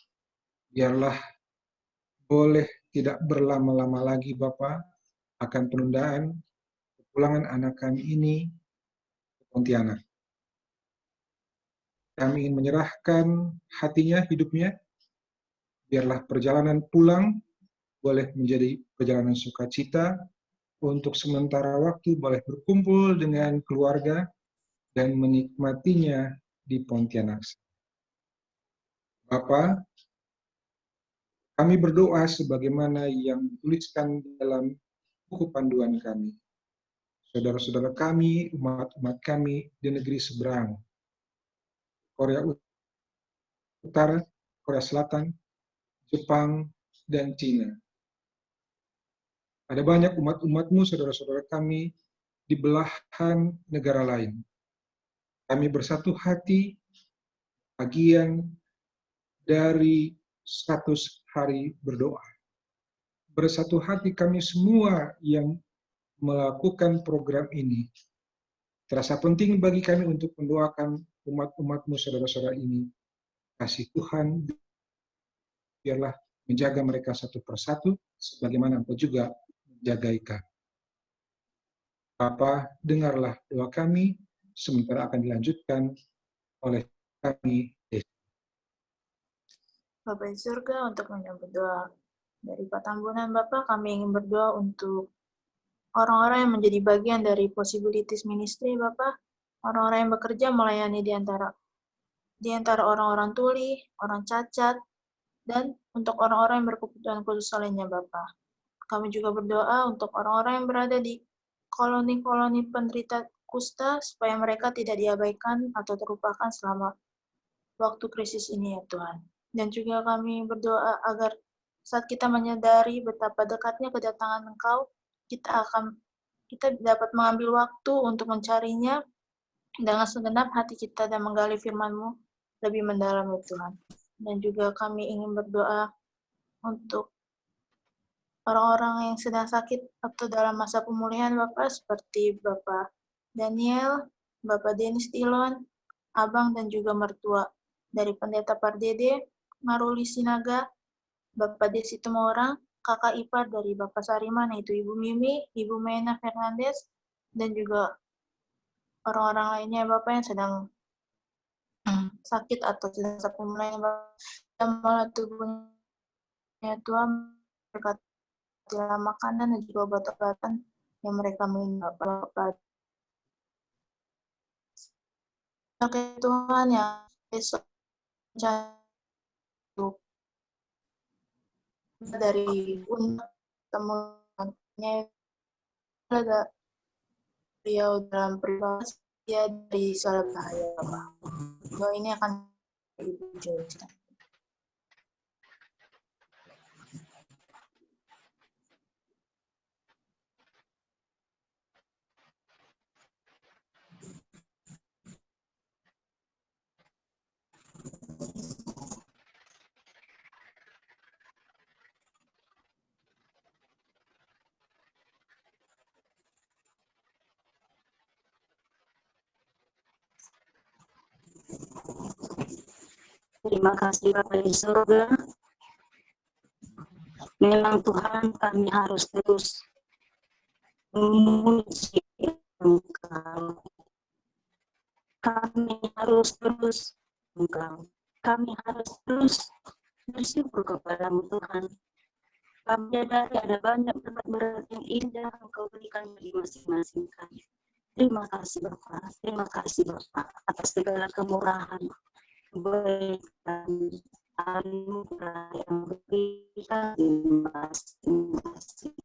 Speaker 3: biarlah boleh tidak berlama-lama lagi Bapak akan penundaan kepulangan anak kami ini ke Pontianak. Kami ingin menyerahkan hatinya, hidupnya, biarlah perjalanan pulang boleh menjadi perjalanan sukacita, untuk sementara waktu boleh berkumpul dengan keluarga dan menikmatinya di Pontianak. Bapa, kami berdoa sebagaimana yang dituliskan dalam buku panduan kami. Saudara-saudara kami, umat-umat kami di negeri seberang, Korea Utara, Korea Selatan, Jepang, dan Cina. Ada banyak umat-umat-Mu, saudara-saudara kami, di belahan negara lain. Kami bersatu hati, bagian dari 100 hari berdoa. Bersatu hati kami semua yang melakukan program ini. Terasa penting bagi kami untuk mendoakan umat-umat-Mu, saudara-saudara ini. Kasih Tuhan, biarlah menjaga mereka satu persatu, sebagaimana Engkau juga menjaga kami. Bapa, dengarlah doa kami, sementara akan dilanjutkan oleh kami.
Speaker 10: Bapa di surga, untuk menyambut doa dari Patambunan Bapak, kami ingin berdoa untuk orang-orang yang menjadi bagian dari Possibilities Ministry, Bapak, orang-orang yang bekerja melayani di antara di antara orang-orang tuli, orang cacat, dan untuk orang-orang yang berkebutuhan khusus lainnya, Bapa. Kami juga berdoa untuk orang-orang yang berada di koloni-koloni penderita kusta, supaya mereka tidak diabaikan atau terlupakan selama waktu krisis ini, ya Tuhan. Dan juga kami berdoa agar saat kita menyadari betapa dekatnya kedatangan Engkau, kita dapat mengambil waktu untuk mencarinya dengan segenap hati kita dan menggali firman-Mu lebih mendalam, ya Tuhan. Dan juga kami ingin berdoa untuk orang-orang yang sedang sakit atau dalam masa pemulihan, Bapak, seperti Bapak Daniel, Bapak Denis Dilon, Abang dan juga mertua dari Pendeta Pardede, Maruli Sinaga, Bapak Desi Tumorang, kakak ipar dari Bapak Sariman, yaitu Ibu Mimi, Ibu Mena Fernandes, dan juga orang-orang lainnya, Bapak, yang sedang sakit atau sedang pemulihan, Bapak, dan malah tubuhnya Tuhan berkat makanan dan juga obat-obatan yang mereka minum, Bapak. Oke Tuhan, yang besok dari temannya ada beliau dalam pribadi dia dari segala bahaya, Bapak. Bahwa ini akan diwujudkan.
Speaker 11: Terima kasih Bapa di surga. Memang Tuhan, kami harus terus memuji Engkau. Kami harus terus Engkau. Kami harus terus bersyukur kepadamu Tuhan. Kami menyadari ada banyak tempat berat yang indah Engkau berikan bagi masing-masing kami. Terima kasih Bapa. Terima kasih Bapa atas segala kemurahan. Baik kami anugerah yang berikan di masing-masing.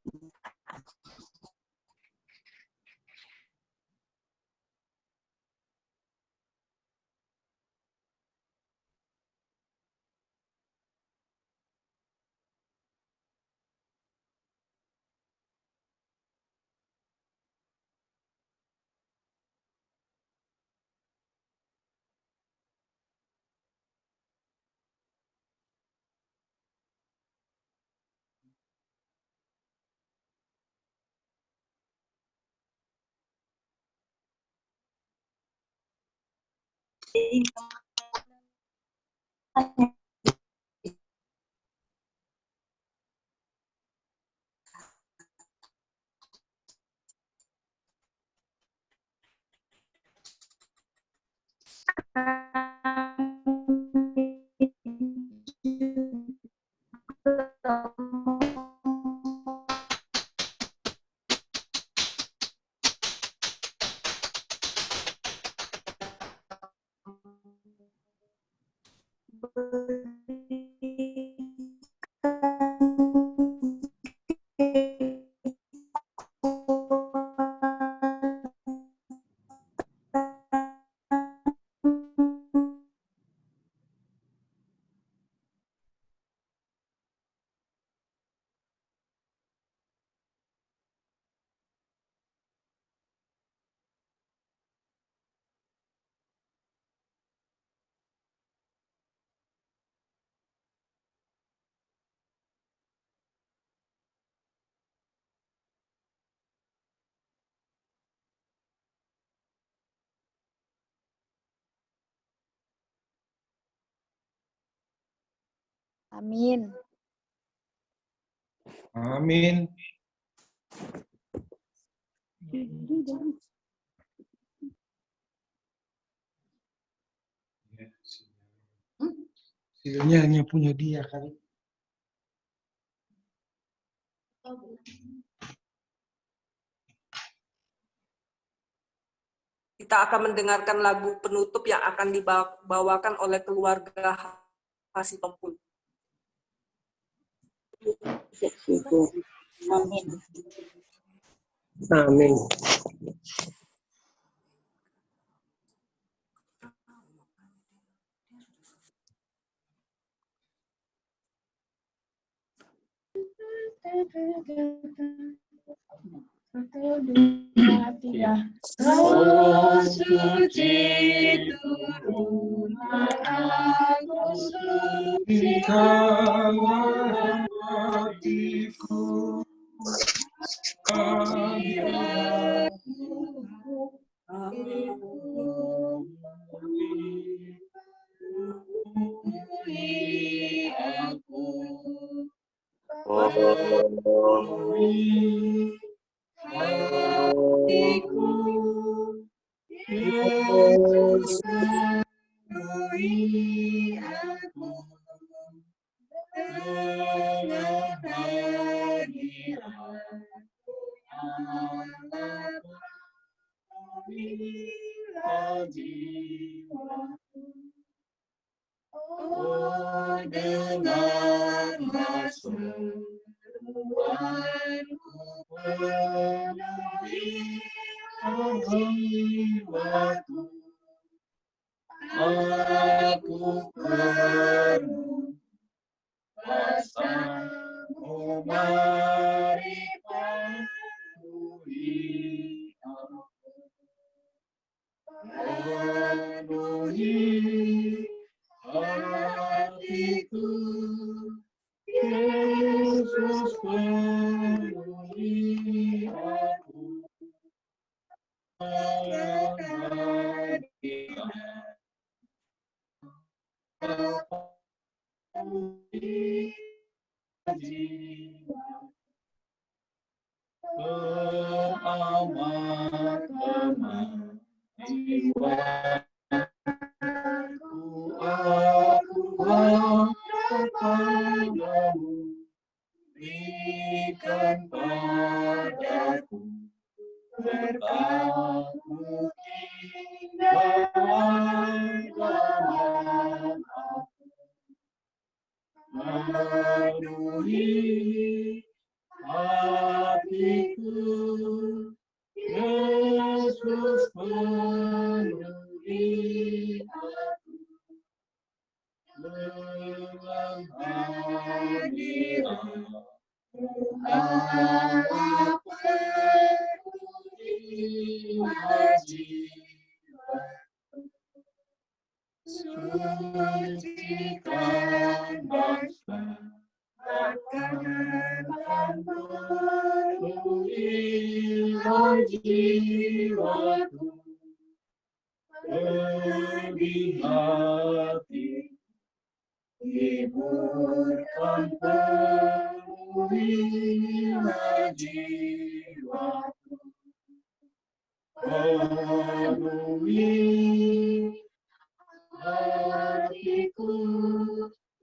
Speaker 12: Amin.
Speaker 3: Amin. Silnya hanya punya dia kali.
Speaker 2: Kita Kita akan mendengarkan lagu penutup yang akan dibawakan oleh keluarga Hasi Tompul.
Speaker 11: Amin.
Speaker 12: Amin.
Speaker 13: Roh suci turunlah, aku
Speaker 3: sucikanlah hatiku,
Speaker 13: hatiku, Yesus penuhi aku dengan hadirat Allah, penuhilah jiwaku. Oh, dengarlah seruanku, penuhilah jiwaku. Aku perlu kuasamu, mari penuhi aku. Penuhi hatiku, Yesus penuhi aku dengan hadirat. Penuhi jiwa, peramat-amat jiwaku, aku harap padamu, berikan padaku berkatmu, tinggallah dalam aku. Penuhi hatiku, Yesus penuhi aku dengan hadirat Allah, penuhilah jiwaku. Sucikan bangsa akan penuhilah jiwaku. Lebih hati hiburkan, penuhilah jiwaku. Penuhi hatiku,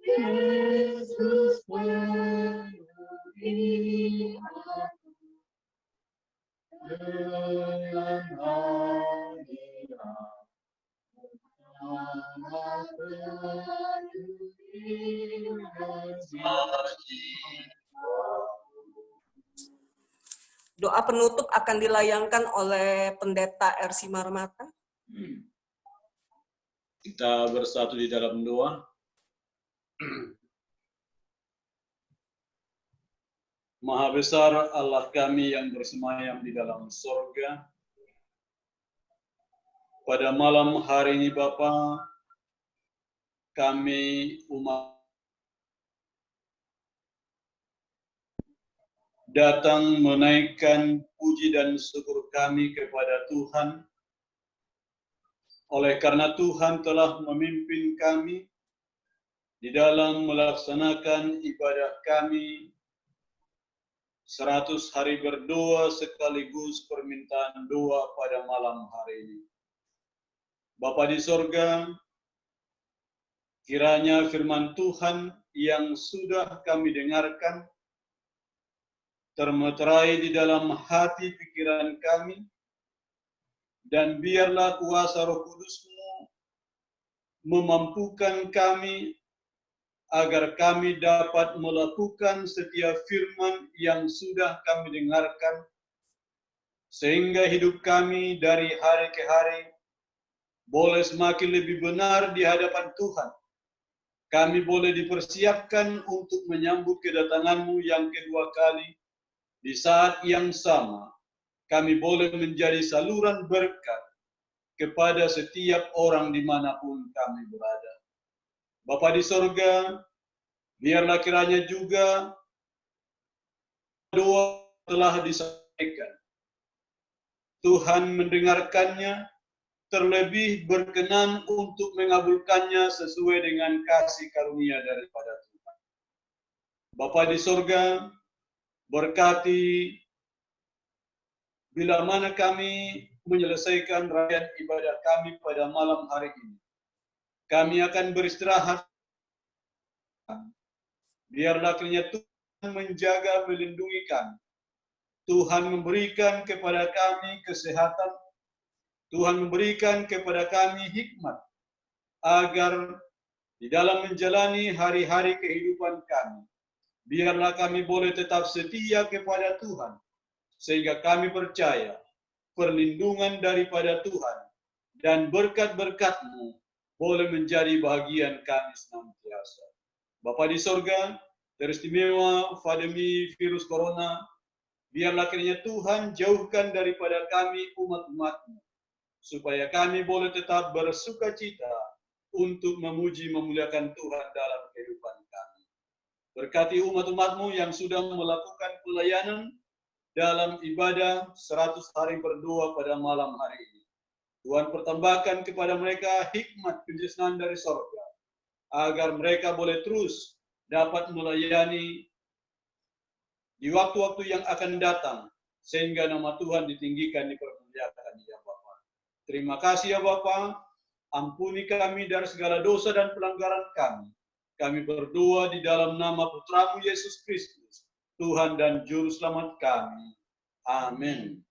Speaker 13: Yesus penuhi aku dengan hadirat Allah, penuhilah jiwaku.
Speaker 2: Doa penutup akan dilayangkan oleh Pendeta R.C. Marmata.
Speaker 8: Kita bersatu di dalam doa. Maha besar Allah kami yang bersemayam di dalam surga. Pada malam hari ini Bapa, kami umat datang menaikkan puji dan syukur kami kepada Tuhan. Oleh karena Tuhan telah memimpin kami di dalam melaksanakan ibadah kami 100 hari berdoa sekaligus permintaan doa pada malam hari ini. Bapa di sorga, kiranya firman Tuhan yang sudah kami dengarkan termeterai di dalam hati pikiran kami, dan biarlah kuasa Roh Kudus-Mu memampukan kami agar kami dapat melakukan setiap firman yang sudah kami dengarkan, sehingga hidup kami dari hari ke hari boleh semakin lebih benar di hadapan Tuhan. Kami boleh dipersiapkan untuk menyambut kedatangan-Mu yang kedua kali di saat yang sama. Kami boleh menjadi saluran berkat kepada setiap orang dimanapun kami berada. Bapa di sorga, biarlah kiranya juga doa telah disampaikan. Tuhan mendengarkannya, terlebih berkenan untuk mengabulkannya sesuai dengan kasih karunia daripada Tuhan. Bapa di sorga, berkati bila mana kami menyelesaikan rangkaian ibadah kami pada malam hari ini. Kami akan beristirahat. Biarlah kiranya Tuhan menjaga, melindungi kami. Tuhan memberikan kepada kami kesehatan. Tuhan memberikan kepada kami hikmat agar di dalam menjalani hari-hari kehidupan kami, biarlah kami boleh tetap setia kepada Tuhan, sehingga kami percaya perlindungan daripada Tuhan dan berkat-berkat-Mu boleh menjadi bahagian kami senantiasa. Bapa di sorga, teristimewa pandemi virus corona, biarlah kiranya Tuhan jauhkan daripada kami umat-umat-Mu, supaya kami boleh tetap bersukacita untuk memuji memuliakan Tuhan dalam kehidupan kami. Berkati umat-umat-Mu yang sudah melakukan pelayanan dalam ibadah 100 hari berdoa pada malam hari ini. Tuhan pertambahkan kepada mereka hikmat penjelasan dari sorga, agar mereka boleh terus dapat melayani di waktu-waktu yang akan datang, sehingga nama Tuhan ditinggikan, dipermuliakan ya Bapa. Terima kasih ya Bapa, ampuni kami dari segala dosa dan pelanggaran kami. Kami berdoa di dalam nama Putra-Mu Yesus Kristus, Tuhan dan Juru Selamat kami. Amin.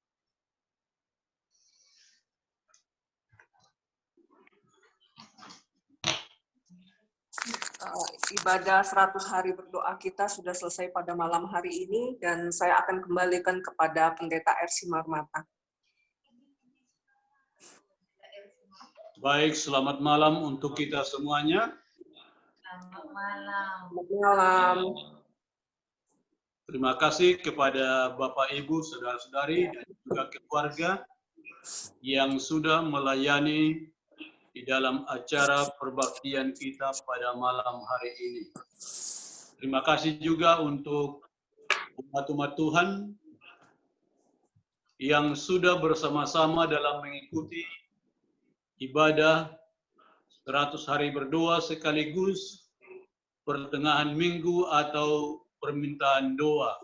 Speaker 2: Ibadah 100 hari berdoa kita sudah selesai pada malam hari ini, dan saya akan kembalikan kepada Pendeta R.C. Marmata.
Speaker 8: Baik, selamat malam untuk kita semuanya.
Speaker 7: Selamat malam.
Speaker 2: Selamat malam.
Speaker 8: Terima kasih kepada Bapak, Ibu, saudara-saudari, dan juga keluarga yang sudah melayani di dalam acara perbaktian kita pada malam hari ini. Terima kasih juga untuk umat-umat Tuhan yang sudah bersama-sama dalam mengikuti ibadah 100 hari berdoa sekaligus pertengahan minggu atau permintaan doa.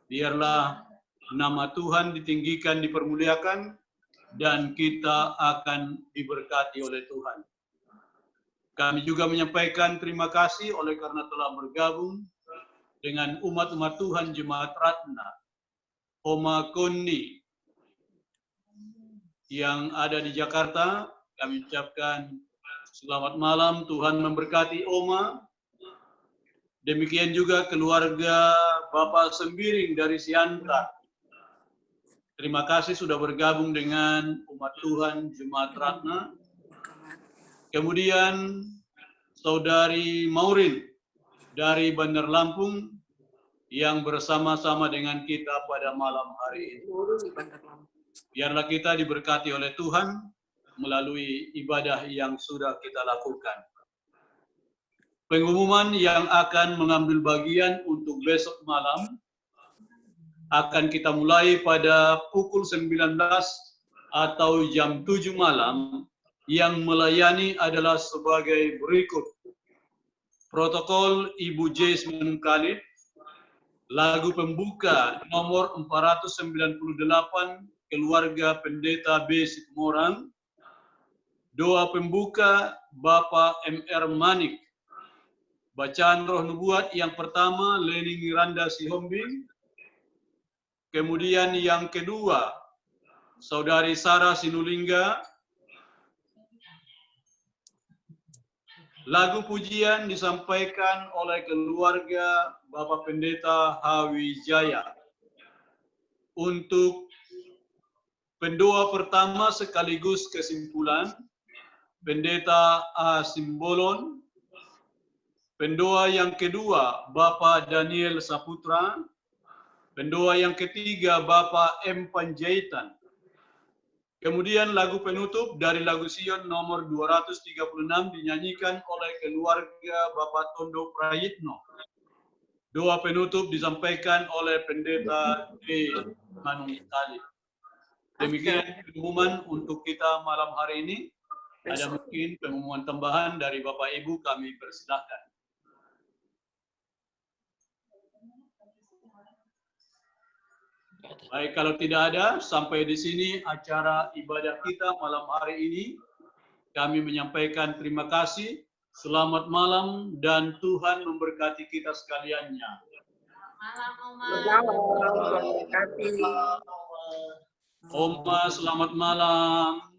Speaker 8: Biarlah nama Tuhan ditinggikan, dipermuliakan, dan kita akan diberkati oleh Tuhan. Kami juga menyampaikan terima kasih oleh karena telah bergabung dengan umat-umat Tuhan Jemaat Ratna, Oma Konni yang ada di Jakarta. Kami ucapkan selamat malam, Tuhan memberkati Oma. Demikian juga keluarga Bapak Sembiring dari Siantar. Terima kasih sudah bergabung dengan umat Tuhan Jemaat Ratna. Kemudian Saudari Maurin dari Bandar Lampung yang bersama-sama dengan kita pada malam hari ini. Biarlah kita diberkati oleh Tuhan melalui ibadah yang sudah kita lakukan. Pengumuman yang akan mengambil bagian untuk besok malam akan kita mulai pada pukul 19 atau jam 7 malam. Yang melayani adalah sebagai berikut. Protokol Ibu Jasmine Khalid, lagu pembuka nomor 498 keluarga Pendeta B. Sikmorang, doa pembuka Bapak M.R. Manik, bacaan roh nubuat yang pertama Leni Miranda Sihombing, kemudian yang kedua Saudari Sarah Sinulingga. Lagu pujian disampaikan oleh keluarga Bapak Pendeta Hawi Jaya. Untuk pendoa pertama sekaligus kesimpulan, Pendeta A. Simbolon. Pendoa yang kedua, Bapak Daniel Saputra. Pendoa yang ketiga, Bapak M. Panjaitan. Kemudian lagu penutup dari lagu Sion nomor 236 dinyanyikan oleh keluarga Bapak Tondo Prayitno. Doa penutup disampaikan oleh Pendeta D. Manung Talib. Demikian pengumuman untuk kita malam hari ini. Ada mungkin pengumuman tambahan dari Bapak Ibu, kami persilahkan. Baik, kalau tidak ada, sampai di sini acara ibadah kita malam hari ini. Kami menyampaikan terima kasih, selamat malam, dan Tuhan memberkati kita sekaliannya.
Speaker 2: Terima kasih.
Speaker 8: Oma, selamat malam.